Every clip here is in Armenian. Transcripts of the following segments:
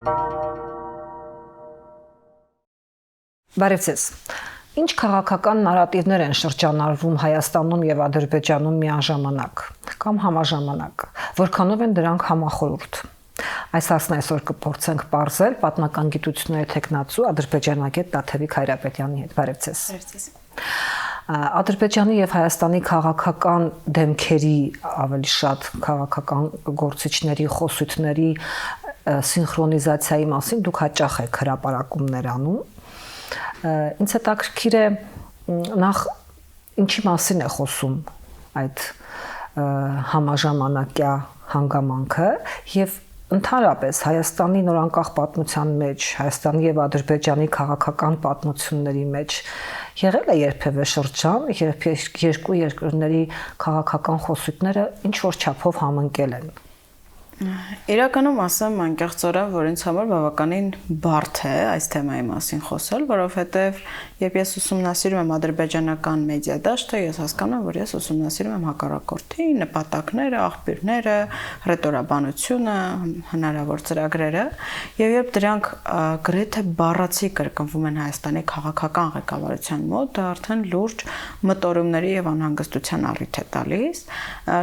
Բարև ձեզ։ Ինչ քաղաքական նարատիվներ են շրջանառվում Հայաստանում եւ Ադրբեջանում միաժամանակ կամ համաժամանակ, որքանով են դրանք համախորհուրդ։ Այս հարցն այսօր կփորձենք պարզել պատմական գիտությունների տեխնացու ադրբեջանագետ Տաթևիկ Հայրապետյանի հետ։ Բարև ձեզ։ Բարև ձեզ։ Ադրբեջանի եւ Հայաստանի քաղաքական դեմքերի, ավելի շատ քաղաքական գործիչների խոսույթների սինխրոնիզացիայի մասին դուք հաճախ եք հրապարակումներ անում։ Ինձ հետաքրքիր է նախ ինչի մասին է խոսում այդ համաժամանակյա հանգամանքը եւ ընդհանրապես Հայաստանի նորանկախ պատմության մեջ, Հայաստանի եւ Ադրբեջանի քաղաքական պատմությունների մեջ եղել է երբևէ շրջան, երբ երկու երկրների քաղաքական խոսույթները ինչ որ չափով համընկել են։ Իրականում ասեմ անկեղծորեն, որ ինձ համար բավականին բարդ է այս թեմայի մասին խոսել, որովհետև երբ ես ուսումնասիրում եմ ադրբեջանական մեդիա դաշտը, ես հասկանում եմ, որ ես ուսումնասիրում եմ հակառակորդի նպատակները, աղբյուրները, հռետորաբանությունը, հնարավոր ծրագրերը, եւ երբ դրանք գրեթե բառացի կրկնվում են Հայաստանի քաղաքական ղեկավարության մոտ, դա արդեն լուրջ մտորումների եւ անհանգստության առիթ է տալիս։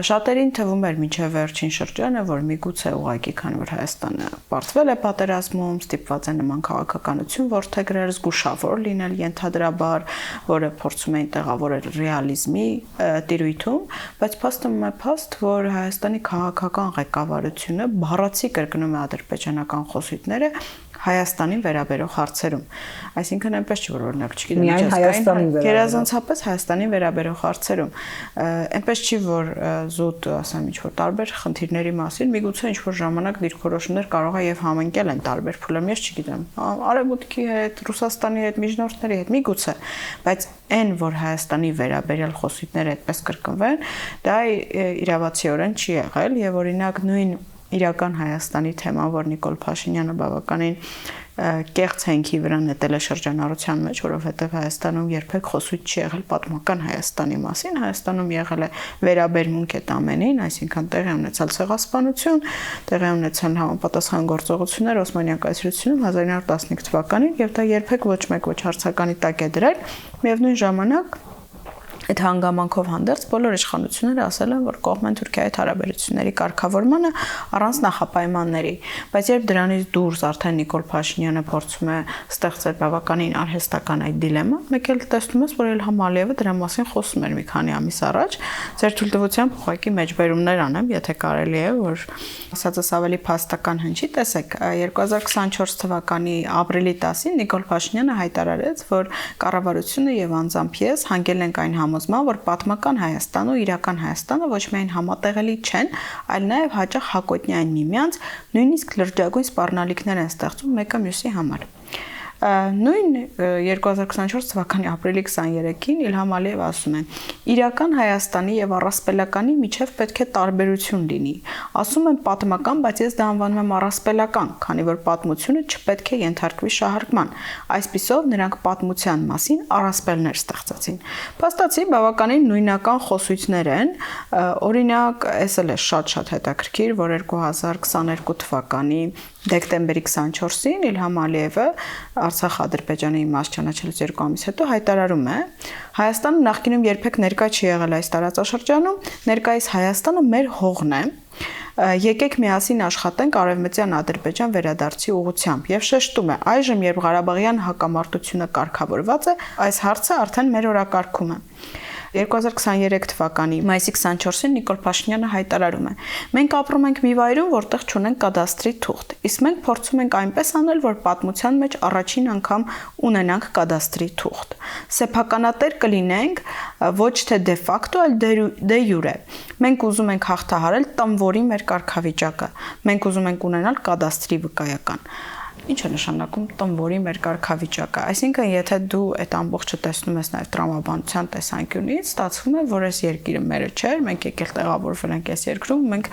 Շատերին թվում էր մինչեւ վերջին շրջանը, որ միգուցե ուղղակի քանի որ Հայաստանը պարտվել է պատերազմում, ստիպված է նման քաղաքականություն որդեգրել, զգուշավոր լինել ենթադրաբար, որը փորձում էին տեղավորել ռեալիզմի տիրույթում, բայց փաստում է փաստ, որ Հայաստանի քաղաքական ղեկավարությունը բառացի կրկնում է ադրբեջանական խոսույթները Հայաստանին վերաբերող հարցերում։ Այսինքն այնպես չի, որ օրինակ չգիտեմ, միջազգային գերազանցապես Հայաստանին վերաբերող հարցերում, այնպես չի, որ զուտ, ասեմ, ինչ-որ տարբեր խնդիրների մասին միգուցե ինչ-որ ժամանակ դիրքորոշումներ կարող է եւ համընկել են տարբեր փուլում, ես չգիտեմ, Արևմուտքի հետ, Ռուսաստանի հետ, միջնորդների հետ միգուցե, բայց այն, որ Հայաստանի վերաբերյալ խոսույթները այդպես կրկնվեն, դա իրավացիորեն չի եղել եւ օրինակ նույն իրական Հայաստանի թեման, որ Նիկոլ Փաշինյանը բավականին կեղծ հենքի վրա նետել է շրջանառության մեջ, որովհետև Հայաստանում երբեք խոսույթ չի եղել պատմական Հայաստանի մասին, Հայաստանում եղել է վերաբերմունք այդ ամենին, այսինքն տեղի ունեցել ցեղասպանություն, տեղի ունեցել համապատասխան գործողություններ Օսմանյան կայսրությունում 1915 թվականին, եւ դա երբեք ոչ մեկ ոչ հարցականի տակ է դրել, միևնույն ժամանակ այդ հանգամանքով հանդերձ բոլոր իշխանությունները ասել են, որ կողմ են Թուրքիայի հարաբերությունների կարգավորմանը առանց նախապայմանների, բայց երբ դրանից դուրս արդեն Նիկոլ Փաշինյանը փորձում է ստեղծել բավականին արհեստական այդ դիլեմա, մեկ էլ տեսնում ես, որ Իլհամ Ալիևը դրա մասին խոսում էր մի քանի ամիս առաջ, ձեր թույլտվությամբ ուղղակի մեջբերումներ անեմ, եթե կարելի է, որ ասածս ավելի փաստական հնչի, տեսեք, 2024 թվականի ապրիլի 10-ին Նիկոլ Փաշինյանը հայտարարեց, որ կառավարությունը եւ անձամբ ես հանգել ենք այն որ պատմական Հայաստանը ու իրական Հայաստանը ոչ միայն համատեղելի չեն, այլ նաև հաճախ հակոտնյա են միմյանց, նույնիսկ լրջագույն սպառնալիքներ են ստեղծում մեկը մյուսի համար։ Նույն 2024 թվականի ապրիլի 23-ին Իլհամ Ալիևը ասում է. իրական Հայաստանի եւ առասպելականի միջև պետք է տարբերություն լինի։ Ասում են պատմական, բայց ես դա անվանում եմ առասպելական, քանի որ պատմությունը չպետք է ենթարկվի շահարկման։ Այսպիսով նրանք պատմության մասին առասպելներ ստեղծեցին։ Փաստացի բավականին նույնական խոսույթներ են, օրինակ, էս էլ է շատ հետաքրքիր, որ 2022 թվականի դեկտեմբերի 24-ին Իլհամ Ալիևը Արցախ-Ադրբեջանի իմաստ ճանաչելուց 2 ամիս հետո հայտարարում է. Հայաստանը նախկինում երբեք ներկա չի եղել այս տարածաշրջանում, ներկայիս Հայաստանը մեր հողն է։ Եկեք միասին աշխատենք Արևմտյան Ադրբեջան վերադարձի ուղղությամբ եւ շեշտում է այժմ երբ Ղարաբաղյան հակամարտությունը կարգավորված է, այս հարցը արդեն մեր օրակարգում է։ 2023 թվականի մայիսի 24-ին Նիկոլ Փաշինյանը հայտարարում է. մենք ապրում ենք մի վայրում, որտեղ չունենք կադաստրի թուղթ, իսկ մենք փորձում ենք այնպես անել, որ պատմության մեջ առաջին անգամ ունենանք կադաստրի թուղթ։ Սեփականատեր կլինենք ոչ թե դե ֆակտո, այլ դե յուրե։ Մենք ուզում ենք հաղթահարել տմվորի մեր կարգավիճակը։ Մենք ուզում ենք ունենալ կադաստրի վկայական։ Ինչ է նշանակում տմվորի մեր կարգավիճակը։ Այսինքն, եթե դու այդ ամբողջը տեսնում ես նաև տրամաբանության տեսանկյունից, ստացվում է, որ այս երկիրը մերը չէ, մենք եկել տեղավորվել ենք այս երկրում, մենք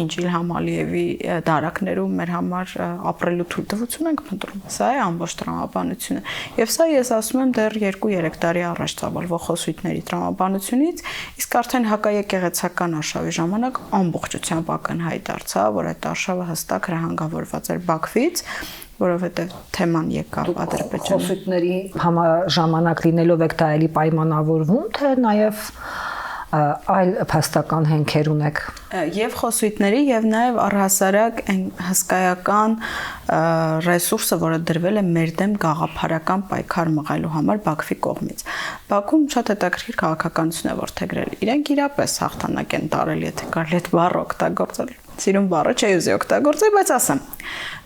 ինչ Իլհամ Ալիևի դարակներում մեր համար ապրելու թույլտվություն ենք փնտրում։ Սա է ամբողջ տրամաբանությունը։ Եվ սա ես ասում եմ դեռ 2-3 տարի առաջ ծավալվող խոսույթների տրամաբանությունից, իսկ արդեն հակաեկեղեցական արշավի ժամանակ ամբողջությամբ ակնհայտ դարձավ, որ այդ արշավը հստակ հրահանգավորված էր Բաքվից, որովհետև թեման եկավ Ադրբեջանը։ Խոսույթների համաժամանակ լինելով եք դա էլի պայմանավորվում, թե նաև այլ փաստական հենքեր ունեք։ Եվ խոսույթների եւ նաեւ առհասարակ այն հսկայական ռեսուրսը, որը դրվել է մեր դեմ գաղափարական պայքար մղելու համար Բաքվի կողմից։ Բաքվում շատ հետաքրքիր քաղաքականություն է որդեգրել։ Իրենք իրապես հաղթանակ են տարել, եթե կարելի է այդ բառը օգտագործել։ Սիրուն բառը չի ուզի օգտագործել, բայց ասեմ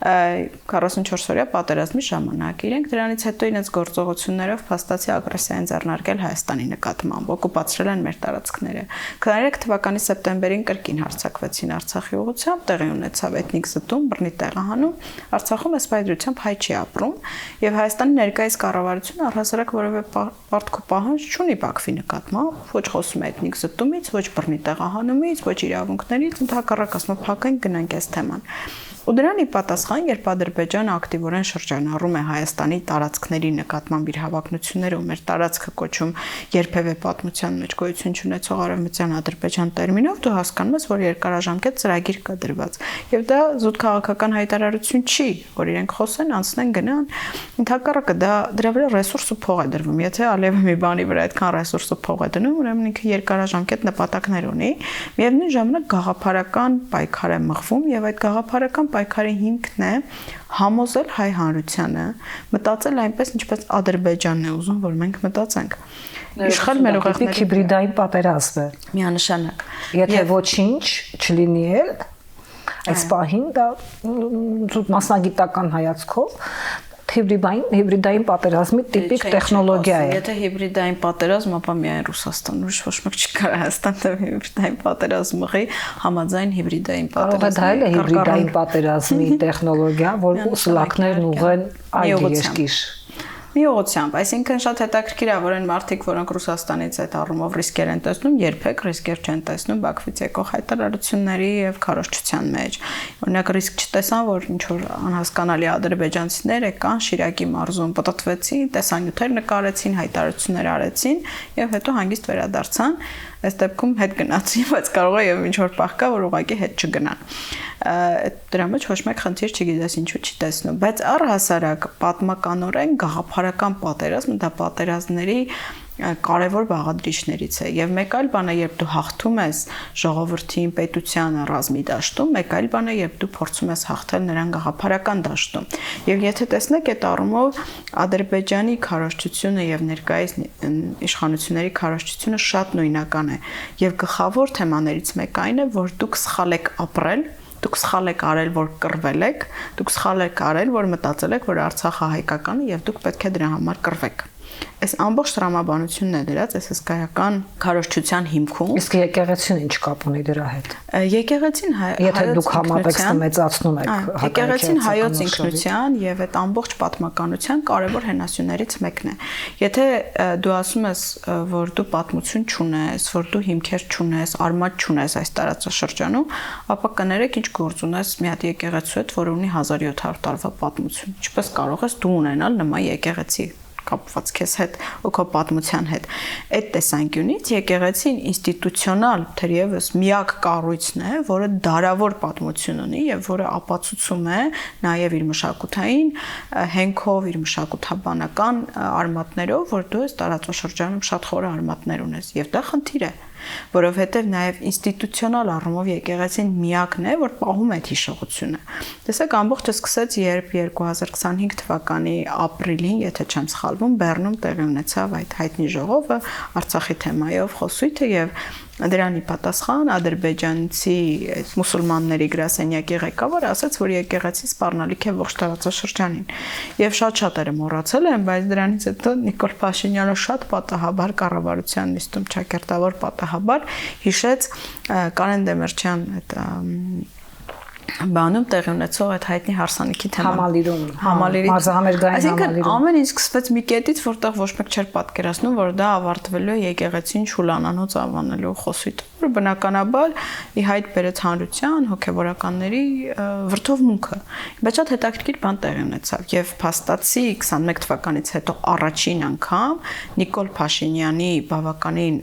44-օրյա պատերազմի ժամանակ իրենք դրանից հետո իրենց գործողություններով փաստացի ագրեսիա են ձեռնարկել Հայաստանի նկատմամբ, օկուպացրել են մեր տարածքները։ 23 թվականի սեպտեմբերին կրկին հարձակվեցին Արցախի ուղղությամբ, տեղի ունեցավ էթնիկ զտում, բռնի տեղահանում, Արցախում ասպայդրությամբ հայ չի ապրում, եւ Հայաստանի ներկայիս կառավարությունը առհասարակ որևէ պարտք ու պահանջ չունի Բաքվի նկատմամբ, ոչ խոսում է էթնիկ զտումից, ոչ բռնի տեղահանումից, ոչ իրավունքներից, ընդհակառակ ասում փակենք գնանք այս թեման։ Ու դրան ի պատասխան, երբ Ադրբեջանը ակտիվորեն շրջանառում է Հայաստանի տարածքների նկատմամբ իր հավակնությունները ու մեր տարածքը կոչում երբևէ պատմության մեջ գոյություն չունեցող արևմտյան Ադրբեջան տերմինով, դու հասկանում ես, որ երկարաժամկետ ծրագիր կա դրված։ Եվ դա զուտ քաղաքական հայտարարություն չի, որ իրենք խոսեն, անցնեն, գնան։ Ընդհակառակը դա դրա վրա ռեսուրս ու փող է դրվում։ Եթե Ալիևը մի բանի վրա այդքան ռեսուրս ու փող է դնում, ուրեմն ինքը երկարաժամկետ նպատակներ ունի, միևնույն ժամանակ գաղափարական պայքար է մղվում եւ այդ գաղափարական պայքարի հիմքն է համոզել հայ հանրությանը մտածել այնպես, ինչպես Ադրբեջանն է ուզում, որ մենք մտածենք։ Իշխել մեր ուղեղների հիբրիդային պատերազմ է։ Միանշանակ։ Եթե ոչինչ չլինի էլ, այս պահին դա մասնագիտական հայացքով հիբրիդային պատերազմի տիպիկ տեխնոլոգիա է։ Եթե հիբրիդային պատերազմ, ապա միայն Ռուսաստան, ուրիշ ոչ մեկ չկա Հայաստանում հիբրիդային պատերազմ մղի համաձայն հիբրիդային պատերազմի։ Դա էլ է հիբրիդային պատերազմի տեխնոլոգիա, որ սլակներն ուղղեն այլ երկիր։ Մի ուղղությամբ, այսինքն շատ հետաքրքիր է, որ այն մարդիկ, որոնք Ռուսաստանից այդ առումով ռիսկեր են տեսնում, երբեք ռիսկեր չեն տեսնում Բաքվից եկող հայտարարությունների եւ քարոզչության մեջ։ Օրինակ ռիսկ չտեսան, որ ինչ որ անհասկանալի ադրբեջանցիներ եկան Շիրակի մարզում, պատտվեցին, տեսանյութեր նկարեցին, հայտարարություններ արեցին եւ հետո հանգիստ վերադարձան։ Այս դեպքում հետ գնացին, բայց կարող է եւ ինչ որ պահ կա, որ ուղղակի հետ չգնան։ Դրա մեջ ոչ մեկ խնդիր չգիտես ինչու չի տեսնում, բայց առհասարակ պատմականորեն գաղափարական պատերազմը դա պատերազմների կարևոր բաղադրիչներից է եւ մեկ այլ բան է երբ դու հաղթում ես ժողովրդին, պետությանը ռազմի դաշտում, մեկ այլ բան է երբ դու փորձում ես հաղթել նրան գաղափարական դաշտում։ Եվ եթե տեսնեք այդ առումով Ադրբեջանի քարոզչությունը եւ ներկայիս իշխանությունների քարոզչությունը շատ նույնական է եւ գլխավոր թեմաներից մեկը այն է, որ դուք սխալ եք ապրել, դուք սխալ եք արել, որ կռվել եք, դուք սխալ եք արել, որ մտածել եք, որ Արցախը հայկական է եւ դուք պետք է դրա համար կռվեք։ Այս ամբողջ տրամաբանությունն է դրած այս հսկայական քարոզչության հիմքում։ Իսկ եկեղեցին ինչ կապ ունի դրա հետ։ Եկեղեցին եթե դուք համատեքստը մեծացնում եք, եկեղեցին հայոց ինքնության եւ այդ ամբողջ պատմականության կարևոր հենասյուներից մեկն է։ Եթե դու ասում ես, որ դու պատմություն չունես, որ դու հիմքեր չունես, արմատ չունես այս տարածաշրջանում, ապա կներեք ինչ գործ ունես մի հատ եկեղեցու հետ, որը ունի 1700 տարվա պատմություն։ Ինչպես կարող ես դու ունենալ նման եկեղեցի կապված քեզ հետ ու քո պատմության հետ։ Այդ տեսանկյունից եկեղեցին ինստիտուցիոնալ թերևս միակ կառույցն է, որը դարավոր պատմություն ունի եւ որը ապացուցում է նաեւ իր մշակութային հենքով, իր մշակութաբանական արմատներով, որ դու այս տարածաշրջանում շատ խորը արմատներ ունես եւ դա խնդիր է, որովհետև նաև ինստիտուցիոնալ առումով եկեղեցին միակն է, որ պահում է այդ հիշողությունը։ Տեսեք, ամբողջը սկսեց, երբ 2025 թվականի ապրիլին, եթե չեմ սխալվում, Բեռնում տեղի ունեցավ այդ հայտնի ժողովը Արցախի թեմայով խոսույթը եւ դրան ի պատասխան ադրբեջանցի մուսուլմանների գրասենյակի ղեկավարը ասաց, որ եկեղեցին սպառնալիք է ողջ տարածաշրջանին։ Եվ շատ-շատերը մոռացել են, բայց դրանից հետո Նիկոլ Փաշինյանը շատ պատահաբար կառավարության նիստում ճակերտավոր պատահաբար հիշեց Կարեն Դեմիրճյան այդ բանում տեղի ունեցող այդ հայտնի հարսանիքի թեման համալիրի մարզահամերգային այսինքն ամեն ինչ սկսվեց մի կետից, որտեղ ոչ մեկ չէր պատկերացնում, որ դա ավարտվելու է եկեղեցին շուլանանոց անվանելու խոսույթ, որը բնականաբար ի հայտ բերեց հանրության, հոգևորականների վրդովմունքը։ Բայց շատ հետաքրքիր բան տեղի ունեցավ եւ փաստացի 21 թվականից հետո առաջին անգամ Նիկոլ Փաշինյանի բավականին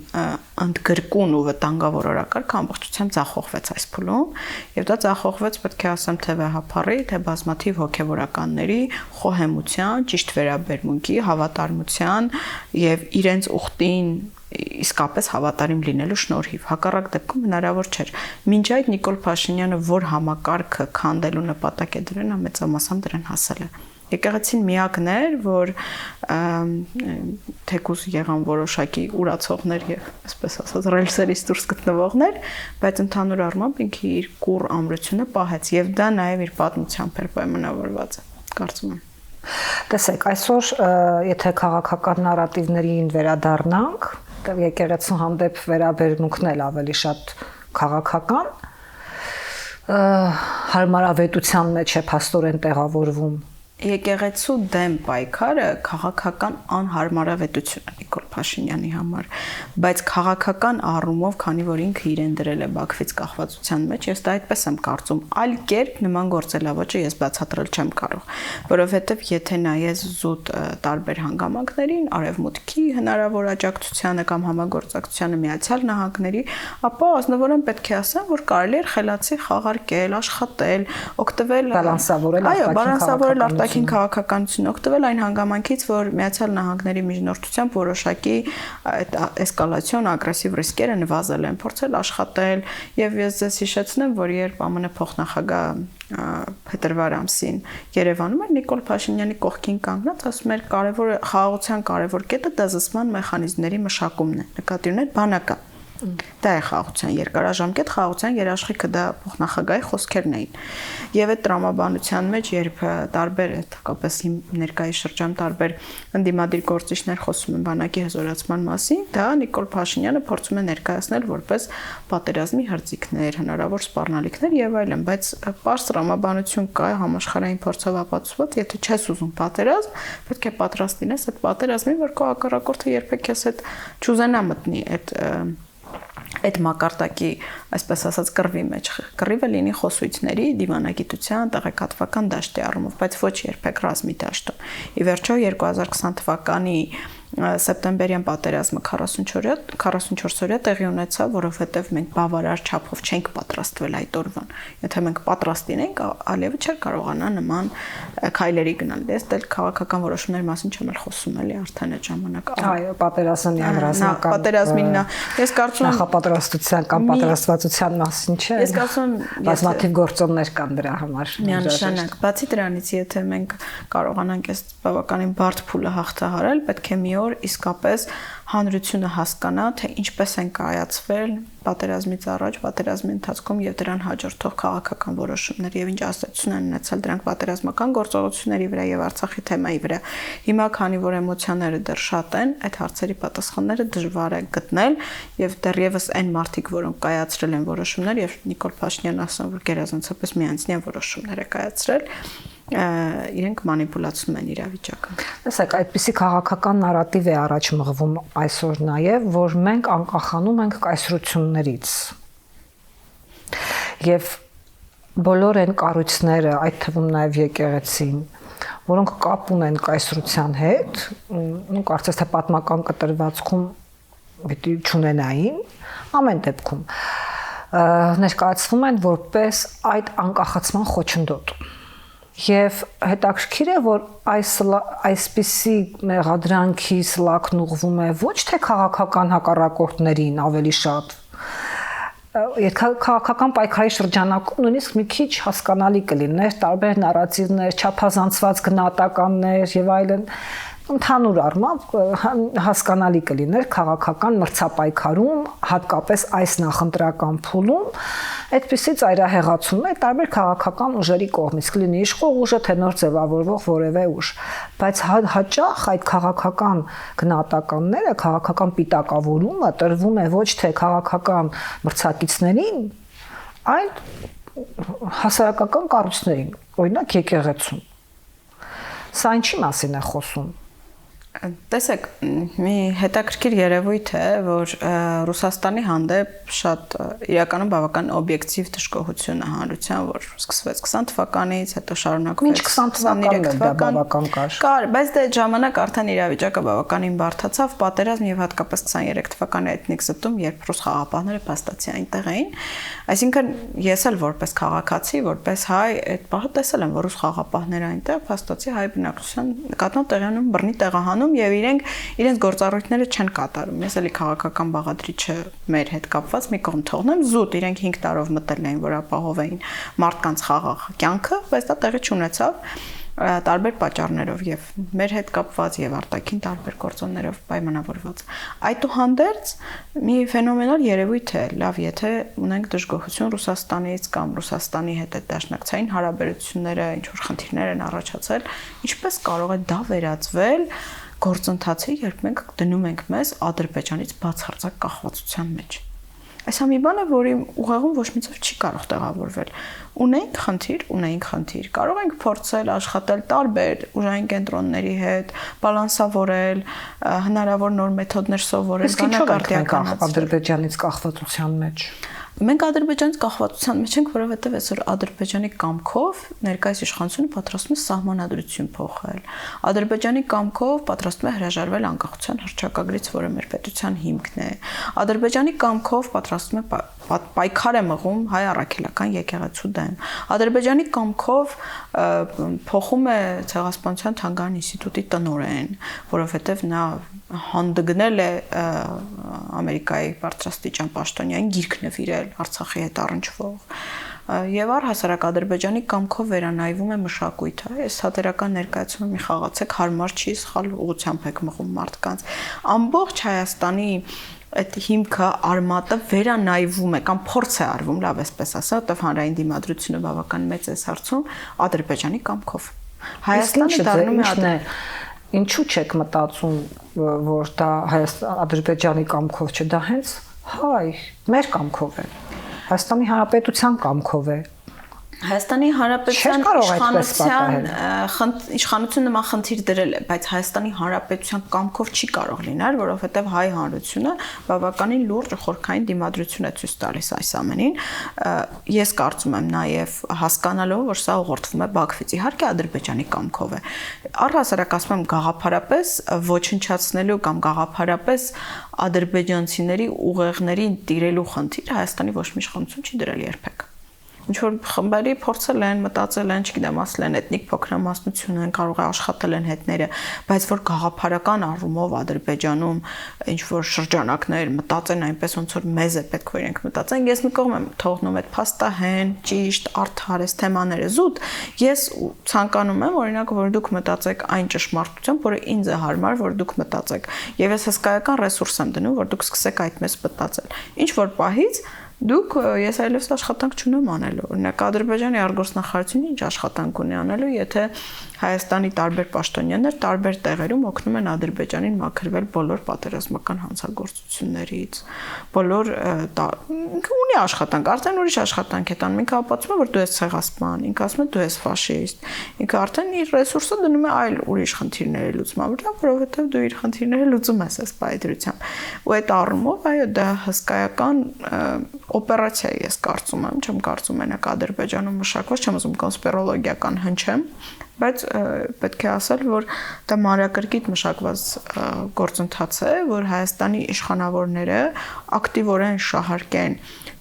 ընդգրկուն ու վտանգավոր օրակարգը ամբողջությամբ ձախողվեց այս փուլում եւ դա ձախողվեց պետք է ասեմ թե վեհապարի, թե բազմաթիվ հոգևորականների խոհեմության, ճիշտ վերաբերմունքի, հավատարմության եւ իրենց ուխտին իսկապես հավատարիմ լինելու շնորհիվ։ Հակառակ դեպքում հնարավոր չէր։ Մինչ այդ Նիկոլ Փաշինյանը որ համակարգը քանդելու նպատակ է դրել, մեծամասամբ դրան հասել է։ Եկեղեցին միակն էր, որ թեկուզ եղան որոշակի ուրացողներ եւ այսպես ասած ռելսերից դուրս գտնվողներ, բայց ընդհանուր առմամբ ինքը իր կուռ ամրությունը պահեց եւ դա նաեւ իր պատմությամբ էր պայմանավորված, կարծում եմ։ Տեսեք, այսօր եթե քաղաքական նարատիվներին վերադառնանք, եկեղեցու հանդեպ վերաբերմունքն էլ ավելի շատ քաղաքական հարմարավետության մեջ է փաստորեն տեղավորվում։ Եկեղեցու դեմ պայքարը քաղաքական անհարմարավետություն է Նիկոլ Փաշինյանի համար, բայց քաղաքական առումով, քանի որ ինքը իրեն դրել է Բաքվից կախվածության մեջ, ես դա այդպես եմ կարծում, այլ կերպ նման գործելավոճը ես բացատրել չեմ կարող, որովհետև եթե նայես զուտ տարբեր հանգամանքներին, Արևմուտքի հնարավոր աջակցությանը կամ համագործակցությանը Միացյալ Նահանգների, ապա ազնվորեն պետք է ասեմ, որ կարելի է խելացի խաղարկել, աշխատել, օգտվել բալանսավորել արտաքին քաղաքականություն, օգտվել այն հանգամանքից, որ Միացյալ Նահանգների միջնորդությամբ որոշակի այդ էսկալացիոն ագրեսիվ ռիսկերը նվազել են, փորձել աշխատել եւ ես ձեզ հիշեցնեմ, որ երբ ԱՄՆ փոխնախագահ փետրվար ամսին Երևանում էր Նիկոլ Փաշինյանի կողքին կանգնած, ասում էր կարևոր խաղաղության կարևոր կետը դասացման մեխանիզմների մշակումն է, նկատի ունեն բանակը։ Դա է խաղաղության երկարաժամկետ խաղաղության երաշխիքը, դա փոխնախագահի խոսքերն էին։ Եվ այդ տրամաբանության մեջ, երբ տարբեր հատկապես ներկայիս շրջանում տարբեր ընդդիմադիր գործիչներ խոսում են բանակի հզորացման մասին, դա Նիկոլ Փաշինյանը փորձում է ներկայացնել որպես պատերազմի հրձիգներ, հնարավոր սպառնալիքներ եւ այլն, բայց պարզ տրամաբանություն կա համաշխարհային փորձով ապացուցված, եթե չես ուզում պատերազմ, պետք է պատրաստ լինես այդ պատերազմին, որ քո հակառակորդը երբեք քեզ հետ չուզենա մտնի այդ մակարդակի, այսպես ասած, կռվի մեջ, կռիվը լինի խոսույցների, դիվանագիտության, տեղեկատվական դաշտի առումով, բայց ոչ երբեք ռազմի դաշտում։ Ի վերջո 2020 թվականի սեպտեմբերյան պատերազմը 44-օրյա տեղի ունեցավ, որովհետև մենք բավարար չափով չենք պատրաստվել այդ օրվան։ Եթե մենք պատրաստ լինենք, Ալիևը չէր կարողանա նման քայլերի գնալ։ Ես դեռ քաղաքական որոշումների մասին չեմ էլ խոսում էլի արդեն այդ ժամանակ։ Այո, պատերազմյան ռազմական պատերազմին ես կարծում եմ նախապատրաստության կամ պատրաստվածության մասին չէ։ Ես կարծում եմ բազմաթիվ գործոններ կան դրա համար։ Միանշանակ, բացի դրանից, եթե մենք կարողանանք այս բավականին բարդ փուլը հաղթահարել, պետք է մի օր իսկապես հանրությունը հասկանա, թե ինչպես են կայացվել պատերազմից առաջ, պատերազմի ընթացքում եւ դրան հաջորդող քաղաքական որոշումներ եւ ինչ ազդեցություն են ունեցել դրանք պատերազմական գործողությունների վրա եւ Արցախի թեմայի վրա։ Հիմա, քանի որ էմոցիաները դեռ շատ են, այդ հարցերի պատասխանները դժվար է գտնել եւ դեռևս այն մարդիկ, որոնք կայացրել են որոշումներ եւ Նիկոլ Փաշինյանն ասում որ գերազանցապես միանձնյա որոշումներ է կայացրել, իրենք մանիպուլացնում են իրավիճակը։ Տեսեք, այդպիսի քաղաքական նարատիվ է առաջ մղվում այսօր նաև, որ մենք անկախանում ենք կայսրություններից։ Եվ բոլոր այն կառույցները, այդ թվում նաև եկեղեցին, որոնք կապ ունեն կայսրության հետ, ու կարծես թե պատմական կտրվածքում պիտի չունենային, ամեն դեպքում ներկայացվում են որպես այդ անկախացման խոչընդոտ։ Եվ հետաքրքիր է, որ այսպիսի մեղադրանքի սլաքն ուղղվում է ոչ թե քաղաքական հակառակորդներին ավելի շատ, քաղաքական պայքարի շրջանակում նույնիսկ մի քիչ հասկանալի կլիներ տարբեր նարատիվներ, չափազանցված գնահատականներ եւ այլն, ընդհանուր առմամբ հասկանալի կլիներ քաղաքական մրցապայքարում, հատկապես այս նախընտրական փուլում, այդպիսի ծայրահեղացումներ տարբեր քաղաքական ուժերի կողմից, կլինի իշխող ուժը, թե նոր ձևավորվող որևէ ուժ, բայց հաճախ այդ քաղաքական գնահատականները, քաղաքական պիտակավորումը տրվում է ոչ թե քաղաքական մրցակիցներին, այլ հասարակական կառույցներին, օրինակ եկեղեցում։ Սա ինչի մասին է խոսում։ Տեսեք, մի հետաքրքիր երևույթ է, որ Ռուսաստանի հանդեպ շատ իրականում բավական օբյեկտիվ դժգոհություն է հանրության, որ սկսվեց 20 թվականից, հետո շարունակվեց 20 թվականն կար, բայց դե ժամանակ արդեն իրավիճակը բավականին բարդացավ, պատերազմ եւ հատկապես 23 թվականի էթնիկ զտում, երբ ռուս խաղաղապահները փաստացի այնտեղ էին, այսինքն ես էլ որպես քաղաքացի, որպես հայ, այդ բանը տեսել եմ, որ ռուս խաղաղապահները այնտեղ փաստացի հայ բնակչության նկատմամբ տեղանում բռնի տեղահանում եւ իրենց գործառույթները չեն կատարում։ Ես էլի քաղաքական բաղադրիչը մեր հետ կապված մի կողմ թողնեմ, զուտ իրենք 5 տարով մտել էին, որ ապահովեին մարդկանց խաղաղ կյանքը, բայց դա տեղի չունեցավ տարբեր պատճառներով եւ մեր հետ կապված եւ արտաքին տարբեր գործոններով պայմանավորված։ Այդուհանդերձ մի ֆենոմենալ երևույթ է, լավ, եթե ունենք դժգոհություն Ռուսաստանից կամ Ռուսաստանի հետ դաշնակցային հարաբերությունները, ինչ որ խնդիրներ են առաջացել, ինչպես կարող է դա վերածվել գործընթացի, երբ մենք դնում ենք մեզ Ադրբեջանից բացարձակ կախվածության մեջ։ Այս մի բան է, որի ուղեղում ոչ մի ձև չի կարող տեղավորվել։ Ունենք խնդիր, կարող ենք փորձել աշխատել տարբեր ուժային կենտրոնների հետ, բալանսավորել, հնարավոր նոր մեթոդներ սովորել, բանակարտիականացնել Ադրբեջանից կախվածության մեջ։ Մենք Ադրբեջանից կախվածության մեջ ենք, որովհետև այսօր Ադրբեջանի կամքով ներկայիս իշխանությունը պատրաստում է սահմանադրություն փոխել։ Ադրբեջանի կամքով պատրաստում է հրաժարվել անկախության հռչակագրից, որը մեր պետության հիմքն է։ Ադրբեջանի կամքով պատրաստում է պայքար է մղում հայ առաքելական եկեղեցու դեմ։ Ադրբեջանի կամքով փոխում է ցեղասպանության թանգարան ինստիտուտի տնօրեն, որովհետև նա հանդգնել է Ամերիկայի բարձրաստիճան պաշտոնյային գիրք նվիրել Արցախի հետ առնչվող եւ առհասարակ Ադրբեջանի կամքով վերանայվում է մշակույթը։ Այս հատերական ներկայացումը մի խաղացեք հարմար չի, սխալ ուղղությամբ եք մղում մարդկանց։ Ամբողջ Հայաստանի այդ հիմքը արմատը վերանայվում է կամ փորձ է արվում, լավ էսպես ասա, որտեղ հանրային դիմադրությունը բավական մեծ է հարցում Ադրբեջանի կամքով։ Հայաստանը դառնում է Ինչու չեք մտածում, որ դա Ադրբեջանի կամքով չէ, դա հենց հայ, մեր կամքով է, Հայաստանի Հանրապետության կամքով է։ Հայաստանի Հանրապետության իշխանությունը նման խնդիր դրել է, բայց Հայաստանի Հանրապետության կամքով չի կարող լինել, որովհետև հայ հանրությունը բավականին լուրջ խորքային դիմադրություն է ցույց տալիս այս ամենին։ Ես կարծում եմ նաև հասկանալով, որ սա ուղղորդվում է Բաքվից, իհարկե Ադրբեջանի կամքով է։ Առհասարակ ասում եմ գաղափարապես ոչնչացնելու կամ գաղափարապես ադրբեջանցիների ուղեղներին տիրելու խնդիր Հայաստանի ոչ մի իշխանություն չի դրել երբեք։ Ինչ որ խմբերի փորձել են, մտածել են, չգիտեմ, ասել են էթնիկ փոքրամասնություն են, կարող է աշխատել են հետները, բայց որ գաղափարական առումով Ադրբեջանում ինչ որ շրջանակներ մտածեն այնպես ոնց որ մեզ է պետք որ իրենք մտածեն, ես մի կողմ եմ թողնում այդ փաստահեն, ճիշտ, արդար այս թեմաները զուտ, ես ցանկանում եմ օրինակ որ դուք մտածեք այն ճշմարտությամբ, որը ինձ է հարմար, որ դուք մտածեք, եւ ես հսկայական ռեսուրս եմ դնում, որ դուք սկսեք այդպես մտածել։ Ինչ որ պահից դուք ես այլևս աշխատանք չունեմ անելու։ Օրինակ Ադրբեջանի արտգործնախարարությունը ինչ աշխատանք ունի անելու, եթե Հայաստանի տարբեր պաշտոնյաներ տարբեր տեղերում օգնում են Ադրբեջանին մաքրվել բոլոր պատերազմական հանցագործություններից, բոլոր ունի աշխատանք, արդեն ուրիշ աշխատանք է տանում, ինքը ապացուցում է, որ դու ես ցեղասպան, ինքը ասում է դու ես ֆաշիստ, ինքը արդեն իր ռեսուրսը դնում է այլ ուրիշ խնդիրների լուծման վրա, որովհետև դու իր խնդիրները լուծում ես այս պայդրությամբ։ Ու այդ առումով այո, դա հսկայական օպերացիա է, ես կարծում եմ, չեմ կարծում մենակ Ադրբեջանում մշակված, չեմ ուզում կոնսպիրոլոգիական հնչեմ, բայց պետք է ասել, որ դա մանրակրկիտ մշակված գործընթաց է, որ Հայաստանի իշխանավորները ակտիվորեն շահարկեն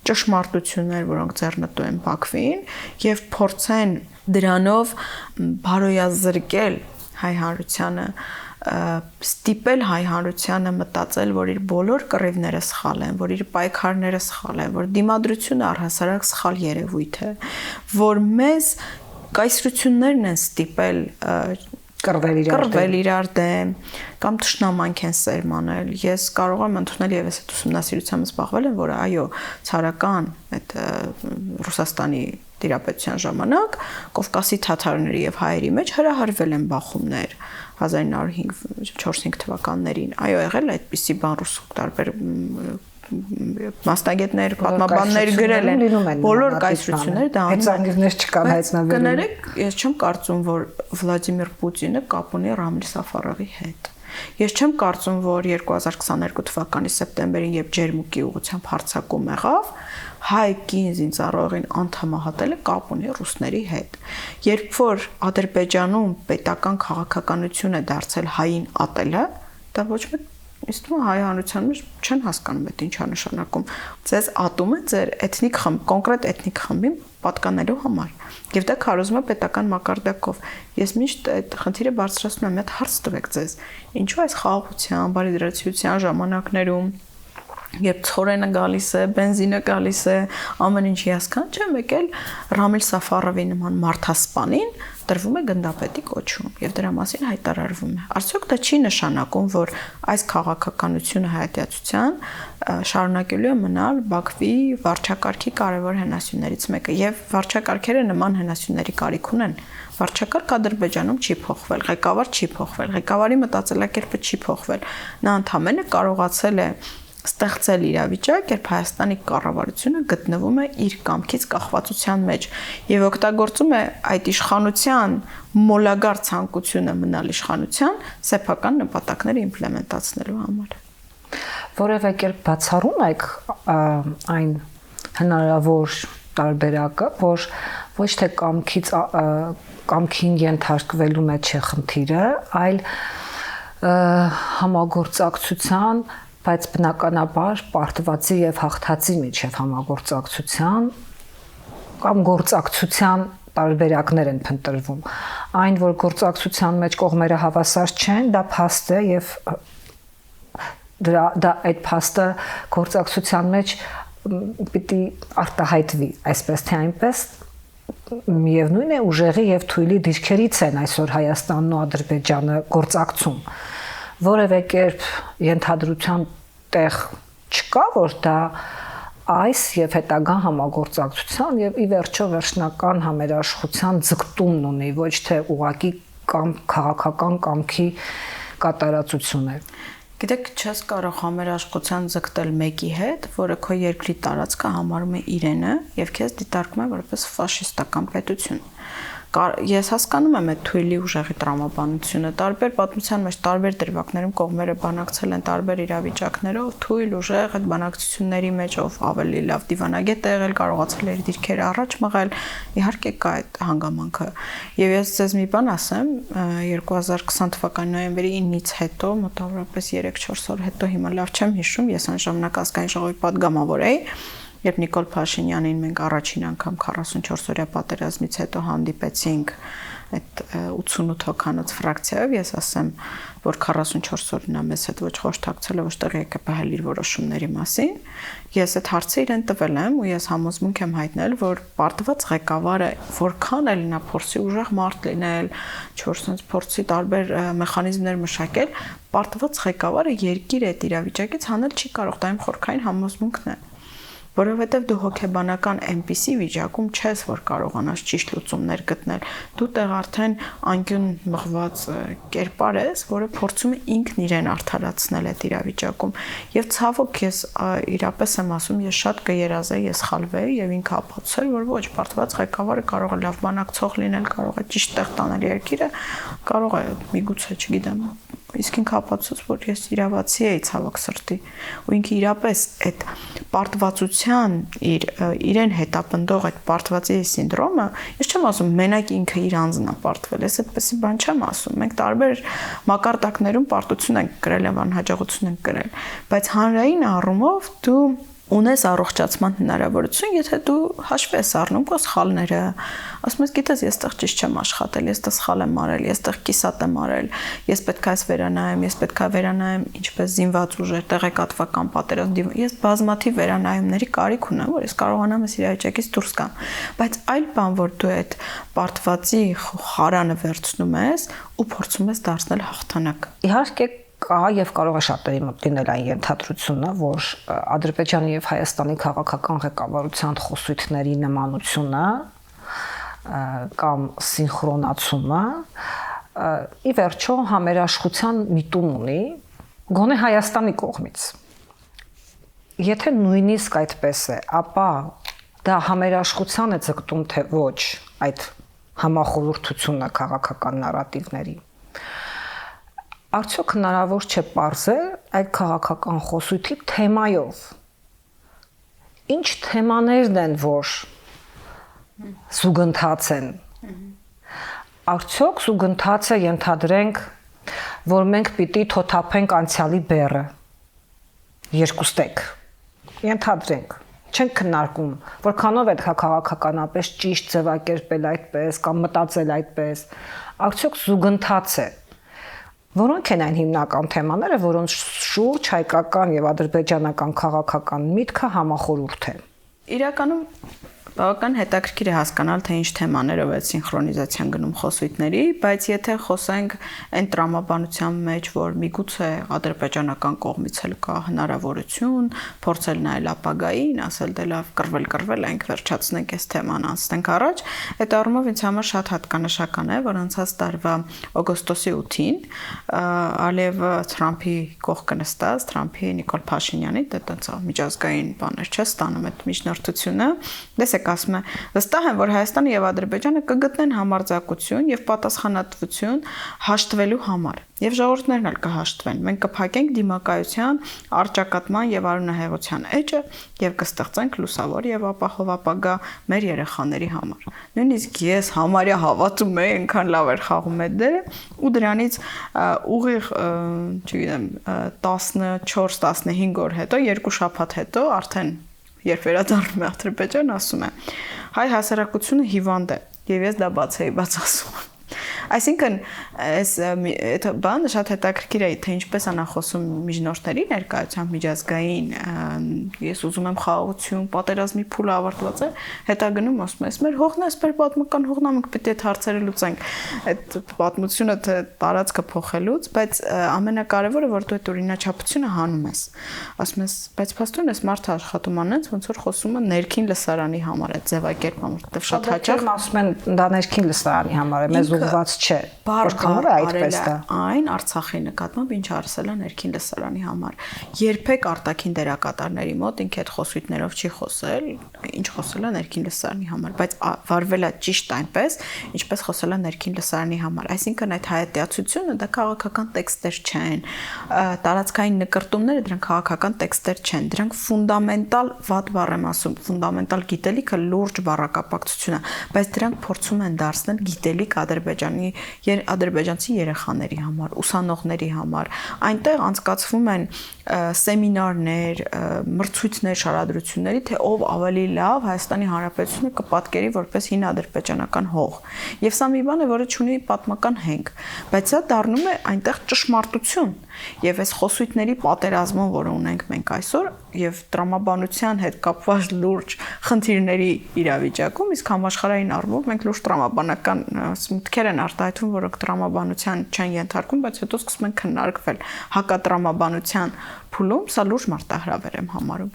ճշմարտություններ, որոնք ձեռնտու են Բաքվին, եւ փորձեն դրանով բարոյազրկել հայ հանրությանը, ստիպել հայ հանրությանը մտածել, որ իր բոլոր կռիվները սխալ են, որ իր պայքարները սխալ են, որ դիմադրությունը առհասարակ սխալ երևույթ է, որ մեզ կայսրություններն են ստիպել կռվել իրար դեմ կամ թշնամանք են սերմանել։ Ես կարող եմ ընդունել եւ ես այդ ուսումնասիրությամբ զբաղվել եմ, որ այո, ցարական այդ Ռուսաստանի տիրապետության ժամանակ Կովկասի թաթարների եւ հայերի մեջ հրահրվել են բախումներ 1905-4-5 թվականներին։ Այո, եղել է այդպիսի բան ռուս տարբեր մասնագետներ, պատմաբաններ գրել են, բոլոր կայսրությունները դա հայցանիրներ չկան հայտնաբերել։ Կներեք, ես չեմ կարծում, որ Վլադիմիր Պուտինը կապ ունի Ռամիլ Սաֆարովի հետ։ Ես չեմ կարծում, որ 2022 թվականի սեպտեմբերին, երբ Ջերմուկի ուղղությամբ հարձակում եղավ, հայ կին զինծառայողին անդամահատելը կապ ունի ռուսների հետ։ Երբ որ Ադրբեջանում պետական քաղաքականություն է դարձել հային ատելը, դա ոչ մեկ իսկ հայ հանրության մեջ չեն հասկանում այդ ինչա նշանակում։ Ձեզ ատում է ձեր էթնիկ խմբ, կոնկրետ էթնիկ խմբին պատկանելու համար։ Եվ դա քարոզում է պետական մակարդակով։ Ես միշտ այդ խնդիրը բարձրացնում եմ, այդ հարց տվեք ձեզ։ Ինչու այս խաղաղության, բարիդրացիության ժամանակներում երբ ցորենը գալիս է, բենզինը գալիս է, ամեն ինչ հիասքանչ է, եկել Ռամիլ Սաֆարովի նման մարդասպանին տրվում է գնդապետի կոչում եւ դրա մասին հայտարարվում է։ Արդյոք դա չի նշանակում, որ այս քաղաքականությունը հայատյացության շարունակելու է մնալ Բաքվի վարչակարգի կարևոր հենասյուներից մեկը եւ վարչակարգերը նման հենասյուների կարիք ունեն։ Վարչակարգ Ադրբեջանում չի փոխվել, ղեկավար չի փոխվել, ղեկավարի մտածելակերպը չի փոխվել։ Նա ընդհանրապես կարողացել է ստեղծել իրավիճակ, երբ Հայաստանի կառավարությունը գտնվում է իր կամքից կախվածության մեջ եւ օգտագործում է այդ իշխանության մոլագար ցանկությունը մնալ իշխանության սեփական նպատակները իմպլեմենտացնելու համար։ Որևէ կերպ բացառում եք այն հնարավոր տարբերակը, որ ոչ թե կամքին ենթարկվելու մեջ է խնդիրը, այլ համագործակցության, բայց բնականաբար պարտվածի եւ հաղթածի միջև համագործակցության կամ գործակցության տարբերակներ են փնտրվում։ Այն, որ գործակցության մեջ կողմերը հավասար չեն, դա փաստ է եւ դա այդ փաստը գործակցության մեջ պիտի արտահայտվի, այսպես թե այնպես միևնույն է ուժեղի եւ թույլի դիրքերից են այսօր Հայաստանն ու Ադրբեջանը գործակցում։ Որևէ կերպ ենթադրության տեղ չկա, որ դա այս եւ հետագա համագործակցության եւ ի վերջո վերջնական համերաշխության ձգտումն ունի, ոչ թե ուղակի կամ քաղաքական կամքի կատարածություն է։ Գիտեք, չես կարող համերաշխության ձգտել մեկի հետ, որը քո երկրի տարածքը համարում է իրենը եւ քեզ դիտարկում է որպես ֆաշիստական պետություն։ Ես հասկանում եմ այդ թույլի ուժեղի տրամաբանությունը, տարբեր պատմության մեջ տարբեր դրվագներում կողմերը բանակցել են տարբեր իրավիճակներով, թույլ ուժեղ այդ բանակցությունների մեջ ով ավելի լավ դիվանագետ է եղել, կարողացել է իր դիրքերը առաջ մղել, իհարկե կա այդ հանգամանքը։ Եվ ես ձեզ մի բան ասեմ, 2020 թվականի նոյեմբերի 9-ից հետո, մոտավորապես 3-4 օր հետո, հիմա լավ չեմ հիշում, ես այն ժամանակ ազգային ժողովի падգամավոր էի, երբ Նիկոլ Փաշինյանին մենք առաջին անգամ 44-օրյա պատերազմից հետո հանդիպեցինք այդ 88 հոգանոց ֆրակցիայով, ես ասեմ, որ 44 օրն է մեզ հետ ոչ խորհրդակցել, ոչ տեղի եկել իր որոշումների մասին, ես այդ հարցը իրեն տվել եմ ու ես համոզմունք եմ հայտնել, որ պարտված ղեկավարը որքան էլ նա փորձի ուժեղ մարդ լինել, չորսենց փորձի տարբեր մեխանիզմներ մշակել, պարտված ղեկավարը երկիր այդ իրավիճակից հանել չի կարող, դա իմ խորքային համոզմունքն է։ Որովհետև դու հոգեբանական այնպիսի վիճակում չես, որ կարողանաս ճիշտ լուծումներ գտնել։ Դու տեղ արդեն անկյուն մղված կերպար ես, որը փորձում է ինքն իրեն արդարացնել այդ իրավիճակում։ Եվ ցավոք ես իրապես եմ ասում, ես շատ կերազեի, ես խալվեի եւ ինքը ապացուցել, որ ոչ պարտված ղեկավարը կարող է լավ բանակցող լինել, կարող է ճիշտ տեղ տանել երկիրը, կարող է միգուցե, չգիտեմ, իսկ ինքը ապացուցեց, որ ես իրավացի էի ցավոք սրտի, ու ինքը իրապես այդ պարտվածության իրեն հետապնդող այդ պարտվածի սինդրոմը, ես չեմ ասում մենակ ինքը իր անձն է պարտվել, ես այդպեսի բան չեմ ասում, մենք տարբեր մակարդակներում պարտություն ենք կրել եւ անհաջողություն ենք կրել, բայց հանրային առումով դու ունես առողջացման հնարավորություն, եթե դու հաշվի ես առնում քո սխալները, ասում ես, գիտես, ես տեղ ճիշտ չեմ աշխատել, ես տեղ սխալ եմ արել, ես տեղ կիսատ եմ արել, ես պետք է այս վերանայեմ, ես պետք է վերանայեմ ինչպես զինված ուժեր, տեղեկատվական պատերազմ, ես բազմաթիվ վերանայումների կարիք ունեմ, որ ես կարողանամ այս իրավիճակից դուրս գամ, բայց այլ բան, որ դու այդ պարտվածի խարանը վերցնում ես ու փորձում ես դարձնել հաղթանակ։ Իհարկե կա եւ կարող է շատերի մոտ լինել այն ենթադրությունը, որ Ադրբեջանի եւ Հայաստանի քաղաքական ղեկավարության խոսույթների նմանությունը կամ սինխրոնացումը ի վերջո համերաշխության միտում ունի գոնե Հայաստանի կողմից։ եթե նույնիսկ այդպես է, ապա դա համերաշխության է ձգտում թե ոչ այդ համախորհրդությունը քաղաքական նարատիվների։ Արդյոք հնարավոր չէ պարզել այդ քաղաքական խոսույթի թեմայով։ Ինչ թեմաներն են, որ զուգընթաց են։ Արդյոք զուգընթացը ենթադրենք, որ մենք պիտի թոթափենք անցյալի բեռը։ Երկուստեք։ Ենթադրենք, չենք քննարկում, որքանով է դա քաղաքականապես ճիշտ ձևակերպել այդպես կամ մտածել այդպես։ Արդյոք զուգընթաց է։ Որոնք են այն հիմնական թեմաները, որոնց շուրջ հայկական եւ ադրբեջանական քաղաքական միտքը համախորհուրդ է։ Իրականում բավական հետաքրքիր է հասկանալ, թե ինչ թեմաներով է սինխրոնիզացիան գնում խոսույթների, բայց եթե խոսենք այն տրամաբանության մեջ, որ միգուցե ադրբեջանական կողմից էլ կա հնարավորություն փորձել նայել ապագային, ասել դե լավ կռվել, այնք վերջացնենք այս թեման, անցնենք առաջ, այդ առումով ինձ համար շատ հատկանշական է, որ անցած տարվա օգոստոսի 8-ին Ալիևը Թրամփի կողքը նստած, Թրամփի Նիկոլ Փաշինյանի դա տենց միջազգային բաներ չէ, ստանում այդ միջնորդությունը, դեսեք ասում է, վստահ եմ, որ Հայաստանը եւ Ադրբեջանը կգտնեն համարձակություն եւ պատասխանատվություն հաշտվելու համար։ Եվ ժողովուրդներն էլ կհաշտվեն։ Մենք կփակենք դիմակայության, առճակատման եւ արունահեղության էջը եւ կստեղծենք լուսավոր եւ ապահով ապագա մեր երեխաների համար։ Նույնիսկ ես համարյա հավատում եմ, այնքան լավ էր խաղում այդ դերը, ու դրանից ուղիղ, չգիտեմ, 14-15 օր հետո, 2 շաբաթ հետո արդեն երբ վերադառնում է Ադրբեջան, ասում է. հայ հասարակությունը հիվանդ է, եւ ես դա բաց ասում եմ։ Այսինքն, այս բանը շատ հետաքրքիր է, թե ինչպես անա խոսում միջնորդների ներկայությամբ միջազգային, ես ուզում եմ խաղաղություն, պատերազմի փուլը ավարտված է, հետագնում ասում ես, մեր հողն է, այսպես պատմական հողն է, մենք պետք է հարցերը լուծենք, այդ պատմությունը տարածքը փոխելուց, բայց ամենակարևորը, որ դու այդ օրինաչափությունը հանում ես, ասում ես, բայց փաստորեն այս մարդը աշխատում անենց, ոնց որ խոսում է ներքին լսարանի համար, այդ ձևակերպումը, որտեղ շատ հաճախ ասում են դա ներքին լսարանի համար է, մեզ ուղղված չէ։ Որքանով է այդպես դա։ Այն Արցախի նկատմամբ ինչ արսել է ներքին լսարանի համար։ Երբեք արտաքին դերակատարների մոտ ինքը այդ խոսույթներով չի խոսել, ինչ խոսել է ներքին լսարանի համար, բայց վարվել է ճիշտ այնպես, ինչպես խոսել է ներքին լսարանի համար։ Այսինքն այդ հայատյացությունը դա քաղաքական տեքստեր չեն, տարածքային նկարտումները դրանք քաղաքական տեքստեր չեն, դրանք ֆունդամենտալ, վատ բառ եմ ասում, ֆունդամենտալ գիտելիքը լուրջ բառակապակցություն է, բայց դրանք փորձում են դարձնել գիտելիք ադրբեջանցի երեխաների համար, ուսանողների համար։ Այնտեղ անցկացվում են սեմինարներ, մրցույթներ, շարադրությունների, թե ով ավելի լավ Հայաստանի Հանրապետությունը կպատկերի որպես հին ադրբեջանական հող։ Եվ սա մի բան է, որը ունի պատմական հենք, բայց սա դառնում է այնտեղ ճշմարտություն։ Եվ այս խոսույթների պատերազմում, որը ունենք մենք այսօր, եւ տրամաբանության հետ կապված լուրջ խնդիրների իրավիճակում, իսկ համաշխարհային առումով մենք լուրջ տրամաբանական մտքեր են արտահայտվում, որոնք տրամաբանության չեն ենթարկվում, բայց հետո սկսում են քննարկվել հակատրամաբանության փուլում, սա լուրջ մարտահրավեր եմ համարում։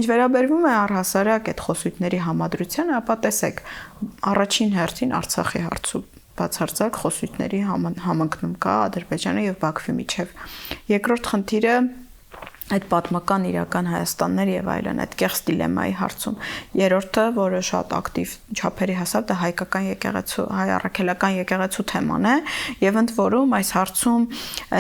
Ինչ վերաբերվում է առհասարակ այդ խոսույթների համադրությանը, ապա տեսեք, առաջին հերթին Արցախի հարցում բացարձակ խոսույթների համընկնում կա Ադրբեջանի եւ Բաքվի միջեւ։ Երկրորդ խնդիրը այդ պատմական իրական Հայաստաններ եւ այլն այդ կեղծ դիլեմայի հարցում։ Երրորդը, որը շատ ակտիվ չափերի հասավ, դա հայկական եկեղեցու, հայ առաքելական եկեղեցու թեման է, եւ ընդ որում այս հարցում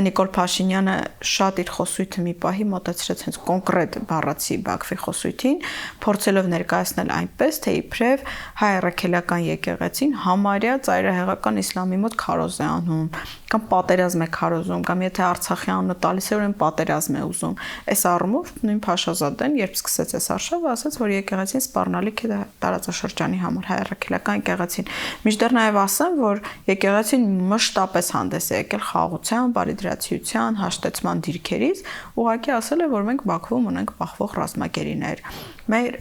Նիկոլ Փաշինյանը շատ իր խոսույթը մի պահի մոտեցրեց հենց կոնկրետ բառացի Բաքվի խոսույթին, փորձելով ներկայացնել այնպես, թե իբրև հայ առաքելական եկեղեցին համարյա ծայրահեղական իսլամի մոտ քարոզ է անում, կամ պատերազմ է քարոզում, կամ եթե Արցախի անունը տալիս է, ուրեմն պատերազմ է ուզում։ Այս առումով նույն Փաշազադեն, երբ սկսեց այս արշավը, ասաց, որ եկեղեցին սպառնալիք է տարածաշրջանի համար, հայ առաքելական եկեղեցին։ Մինչդեռ նաև ասեմ, որ եկեղեցին մշտապես հանդես է եկել խաղաղության, բարիդրացիության, հաշտեցման դիրքերից, ուղղակի ասել է, որ մենք Բաքվում ունենք պահվող ռազմագերիներ։ Մեր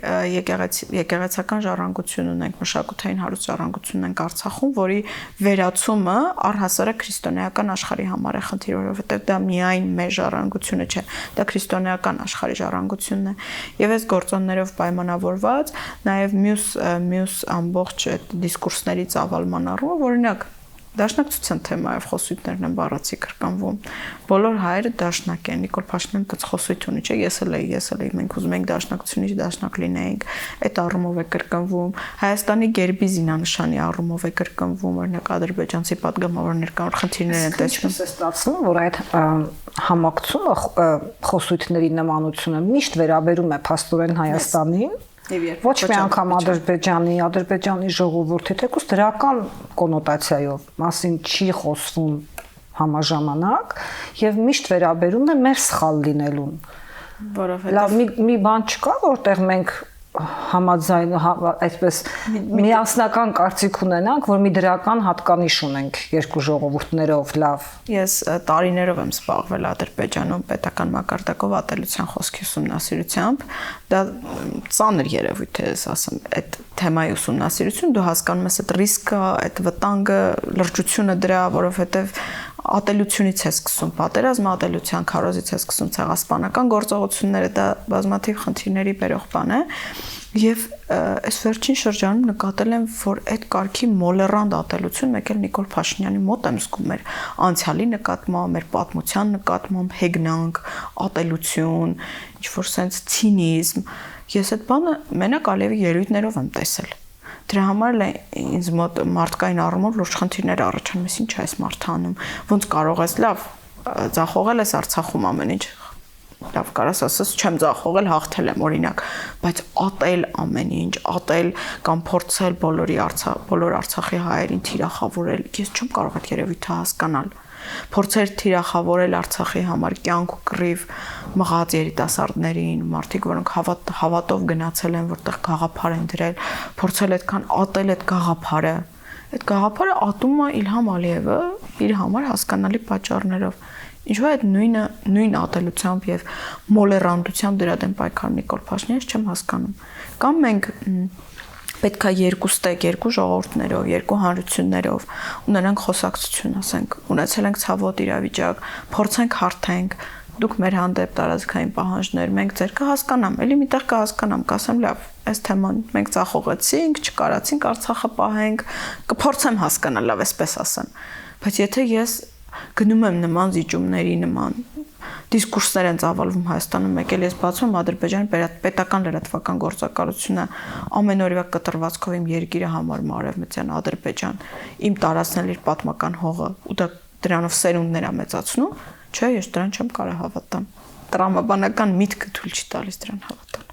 եկեղեցական ժառանգություն ունենք, մշակութային հարուստ ժառանգություն ունենք Արցախում, որի վերացումը առհասարակ քրիստոնեական աշխարհի համար է խնդիր, որովհետև դա միայն մեր ժառանգությունը չէ, դա քրիստոնեական աշխարհի ժառանգությունն է։ Եվ այս գործոններով պայմանավորված նաև մյուս ամբողջ դիսկուրսների ծավալման առումով, օրինակ Դաշնակցության թեմայով խոսույթներն են բառացի կրկնվում։ Բոլոր հայերը դաշնակ են, Նիկոլ Փաշինյանը դից խոսույթ ունի, չէ, ես էլ էի, մենք ուզում ենք դաշնակցությունից դաշնակ լինեինք, այդ առումով է կրկնվում։ Հայաստանի գերբի զինանշանի առումով է կրկնվում, օրինակ ադրբեջանցի падգամավորներ կան, որ խնդիրներ են տեսնում։ Ինչպես է ստացվում, որ այդ համակցումը խոսույթների նմանությունը միշտ վերաբերում է փաստորեն Հայաստանին։ Ոչ մի անգամ Ադրբեջանի ժողովրդի թեկուզ դրական կոնոտացիայով մասին չի խոսվում համաժամանակ եւ միշտ վերաբերում է մեր սխալ լինելուն։ Որովհետեւ լավ մի բան չկա, որտեղ մենք համաձայն այսպես միասնական կարծիք ունենանք, որ մի դրական հատկանիշ ունենք երկու ժողովուրդներով, լավ։ Ես տարիներով եմ զբաղվել Ադրբեջանում պետական մակարդակով ատելության խոսքի ուսումնասիրությամբ, դա ծանր երևույթ է, ասեմ, այդ թեմայի ուսումնասիրություն, դու հասկանում ես այդ ռիսկը, այդ վտանգը, լրջությունը դրա, որովհետև ատելությունից է սկսում պատերազմը, ատելության քարոզից է սկսում ցեղասպանական գործողությունները, դա բազմաթիվ խնդիրների բերող բան է եւ այս վերջին շրջանում նկատել եմ, որ այդ կարգի մոլերանտ ատելություն մեկ էլ Նիկոլ Փաշինյանի մոտ եմ զգում մեր անցյալի նկատմամբ, մեր պատմության նկատմամբ հեգնանք, ատելություն, ինչ որ sense ցինիզմ, ես այդ բանը մենակ Ալիևի ելույթներով եմ տեսել։ Դրա համար էլ ինձ մոտ մարդկային առումով լուրջ խնդիրներ առաջանում, ես ինչ այս մարդը անում, ոնց կարող ես լավ ձախողել ես Արցախում ամեն ինչ, լավ կարաս ասես չեմ ձախողել, հաղթել եմ օրինակ, բայց ատել ամեն ինչ, ատել կամ փորձել բոլոր Արցախի հայերին թիրախավորել, ես չեմ կարող այդ երևույթը հասկանալ։ Փորձեր թիրախավորել Արցախի համար կյանք ու կռիվ մղած երիտասարդներին, մարդիկ, որոնք հավատով գնացել են, որտեղ գաղափար են դրել, փորձել այդքան ատել այդ գաղափարը։ Այդ գաղափարը ատում է Իլհամ Ալիևը իր համար հասկանալի պատճառներով։ Ինչու՞ այդ նույն ատելությամբ եւ մոլերանտությամբ դրա դեմ պայքար Նիկոլ Փաշինյանը չեմ հասկանում։ Կամ մենք պետք է երկու ստեկ, երկու ժողովուրդներով, երկու հանրություններով ունենանք խոսակցություն, ասենք, ունեցել ենք ցավոտ իրավիճակ, փորձենք հարթենք, դուք մեր հանդեպ տարածքային պահանջներ, մենք ձեր կհասկանամ, էլի միտեղ կհասկանամ, կասեմ, լավ, այս թեման մենք ծախողեցինք, չկարացինք Արցախը պահենք, կփորձեմ հասկանալ, լավ, այսպես ասեմ։ Բայց եթե ես գնում եմ նման զիջումների, նման դիսկուրսներ են ծավալվում Հայաստանում, մեկ էլ ես բացում Ադրբեջանի պետական լրատվական գործակալությունը ամենօրյա կտրվածքով իմ երկիրը համարում Արևմտյան Ադրբեջան, իմ տարածքնել իր պատմական հողը ու դա դրանով սերունդներ է մեծացնում, չէ, ես դրան չեմ կարող հավատամ։ Տրամաբանական միտքը թույլ չի տալիս դրան հավատալ։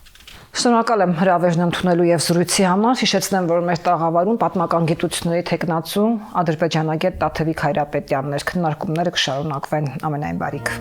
Շնորհակալ եմ հրավերն ընդունելու եւ զրույցի համար։ Հիշեցնեմ, որ մեր տաղավարում պատմական գիտությունների թեկնածու ադրբեջանագետ Տաթևիկ Հայրապետյանն էր։ Քննարկումները կշարունակվեն։ Ամենայն բարիք։